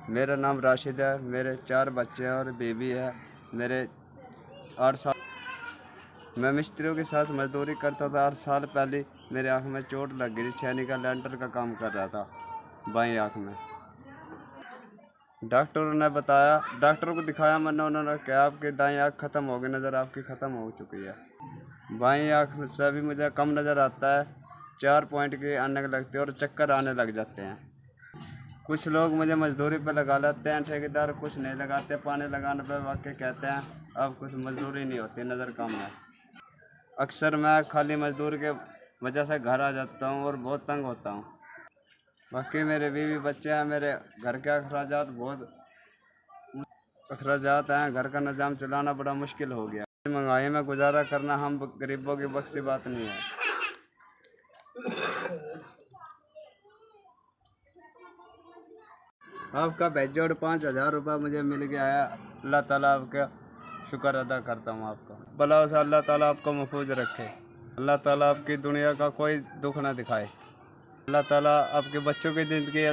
मेरा नाम राशिद है। मेरे 4 बच्चे हैं और बीवी है। मेरे 8 साल मैं मिस्त्रियों के साथ मजदूरी करता था। 8 साल पहले मेरे आँख में चोट लग गई। छेनी का लेंटर का काम कर रहा था बाईं आँख में। डॉक्टरों ने बताया, डॉक्टरों को दिखाया मैंने, उन्होंने कहा आपकी दाईं आँख ख़त्म हो गई, नज़र आपकी ख़त्म हो चुकी है। बाईं आँख से भी मुझे कम नज़र आता है। 4 पॉइंट के आने लगते हैं और चक्कर आने लग जाते हैं। कुछ लोग मुझे मजदूरी पे लगा लेते हैं, ठेकेदार कुछ नहीं लगाते। पानी लगाने पे वाकई कहते हैं अब कुछ मजदूरी नहीं होती, नज़र कम है। अक्सर मैं खाली मजदूर के वजह से घर आ जाता हूँ और बहुत तंग होता हूँ। बाकी मेरे बीवी बच्चे हैं। मेरे घर के अखराजात बहुत अखराजात हैं। घर का निज़ाम चलाना बड़ा मुश्किल हो गया। महंगाई में गुजारा करना हम गरीबों की बख्शी बात नहीं है। आपका बेजोड़ 5,000 रुपये मुझे मिल गया है। अल्लाह ताला आपका शुक्र अदा करता हूँ। आपका भला से अल्लाह ताला आपको महफूज रखे। अल्लाह ताला आपकी दुनिया का कोई दुख ना दिखाए। अल्लाह ताला आपके बच्चों की ज़िंदगी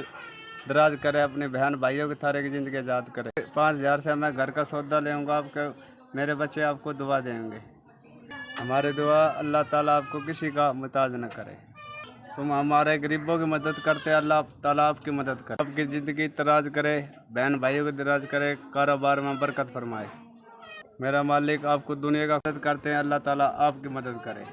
दराज करे, अपने बहन भाइयों की थारे की ज़िंदगी आज़ाद करे। 5,000 से मैं घर का सौदा लेऊँगा। आपके मेरे बच्चे आपको दुआ देंगे। हमारी दुआ अल्लाह ताला आपको किसी का मुताज न करे। तुम हमारे गरीबों की मदद करते, अल्लाह ताला आपकी मदद करे, आपकी ज़िंदगी दराज करे, बहन भाइयों की दराज करे, कारोबार में बरकत फरमाए। मेरा मालिक आपको दुनिया का मदद करते हैं, अल्लाह ताला आपकी मदद करे।